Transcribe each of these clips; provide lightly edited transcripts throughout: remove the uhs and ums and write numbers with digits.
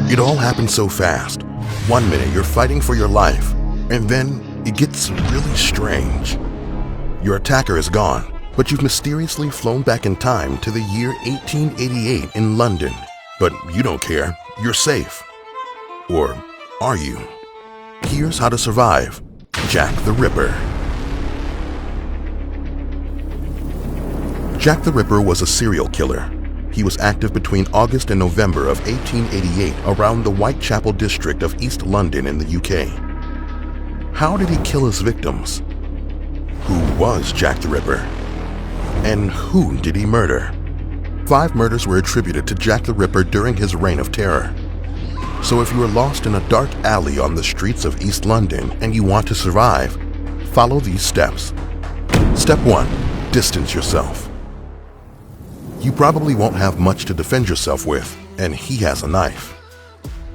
It all happened so fast. 1 minute you're fighting for your life, and then it gets really strange. Your attacker is gone, but you've mysteriously flown back in time to the year 1888 in London. But you don't care, you're safe. Or are you? Here's how to survive Jack the Ripper. Jack the Ripper was a serial killer. He was active between August and November of 1888 around the Whitechapel district of East London in the UK. How did he kill his victims? Who was Jack the Ripper? And who did he murder? 5 murders were attributed to Jack the Ripper during his reign of terror. So if you are lost in a dark alley on the streets of East London and you want to survive, follow these steps. Step 1. Distance yourself. You probably won't have much to defend yourself with, and he has a knife.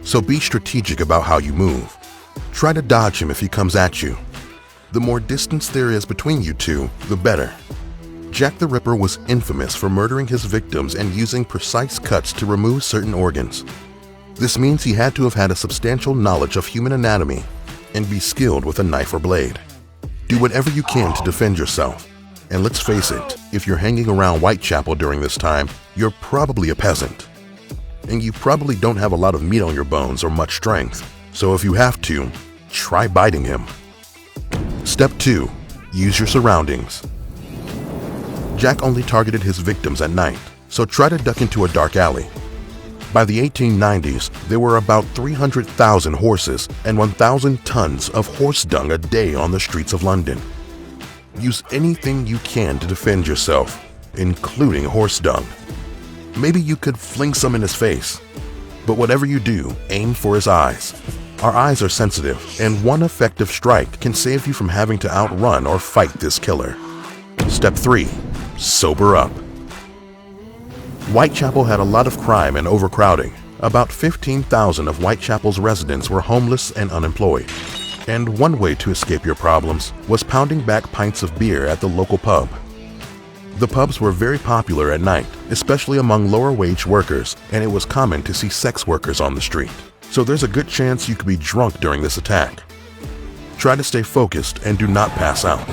So be strategic about how you move. Try to dodge him if he comes at you. The more distance there is between you two, the better. Jack the Ripper was infamous for murdering his victims and using precise cuts to remove certain organs. This means he had to have had a substantial knowledge of human anatomy and be skilled with a knife or blade. Do whatever you can to defend yourself. And let's face it, if you're hanging around Whitechapel during this time, you're probably a peasant. And you probably don't have a lot of meat on your bones or much strength. So if you have to, try biting him. Step 2. Use your surroundings. Jack only targeted his victims at night, so try to duck into a dark alley. By the 1890s, there were about 300,000 horses and 1,000 tons of horse dung a day on the streets of London. Use anything you can to defend yourself, including horse dung. Maybe you could fling some in his face. But whatever you do, aim for his eyes. Our eyes are sensitive, and one effective strike can save you from having to outrun or fight this killer. Step 3. Sober up. Whitechapel had a lot of crime and overcrowding. About 15,000 of Whitechapel's residents were homeless and unemployed. And one way to escape your problems was pounding back pints of beer at the local pub. The pubs were very popular at night, especially among lower-wage workers, and it was common to see sex workers on the street. So there's a good chance you could be drunk during this attack. Try to stay focused and do not pass out.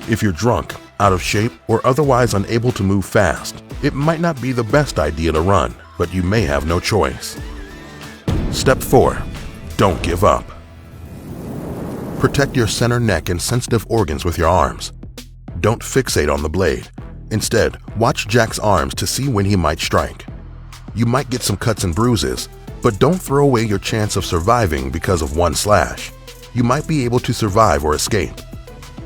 If you're drunk, out of shape, or otherwise unable to move fast, it might not be the best idea to run, but you may have no choice. Step 4. Don't give up. Protect your center neck and sensitive organs with your arms. Don't fixate on the blade. Instead, watch Jack's arms to see when he might strike. You might get some cuts and bruises, but don't throw away your chance of surviving because of one slash. You might be able to survive or escape.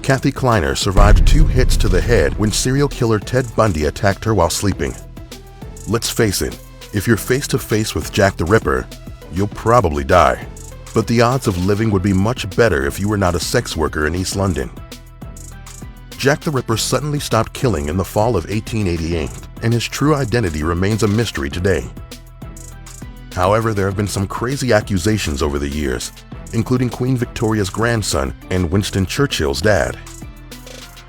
Kathy Kleiner survived 2 hits to the head when serial killer Ted Bundy attacked her while sleeping. Let's face it, if you're face to face with Jack the Ripper, you'll probably die. But the odds of living would be much better if you were not a sex worker in East London. Jack the Ripper suddenly stopped killing in the fall of 1888, and his true identity remains a mystery today. However, there have been some crazy accusations over the years, including Queen Victoria's grandson and Winston Churchill's dad.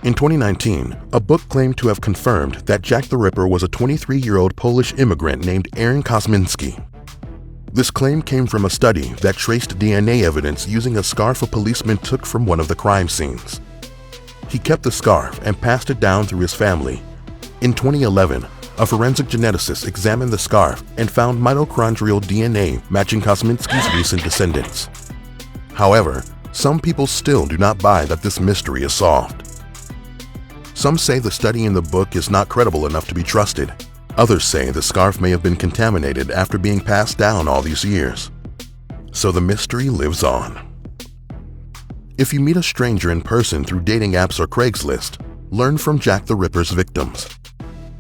In 2019, a book claimed to have confirmed that Jack the Ripper was a 23-year-old Polish immigrant named Aaron Kosminski. This claim came from a study that traced DNA evidence using a scarf a policeman took from one of the crime scenes. He kept the scarf and passed it down through his family. In 2011, a forensic geneticist examined the scarf and found mitochondrial DNA matching Kosminski's recent descendants. However, some people still do not buy that this mystery is solved. Some say the study in the book is not credible enough to be trusted. Others say the scarf may have been contaminated after being passed down all these years. So the mystery lives on. If you meet a stranger in person through dating apps or Craigslist, learn from Jack the Ripper's victims.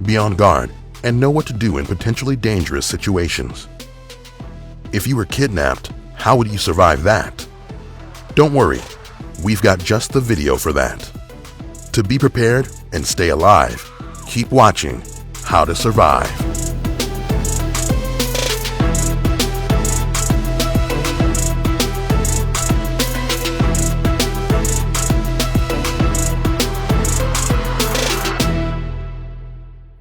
Be on guard and know what to do in potentially dangerous situations. If you were kidnapped, how would you survive that? Don't worry, we've got just the video for that. To be prepared and stay alive, keep watching How to Survive.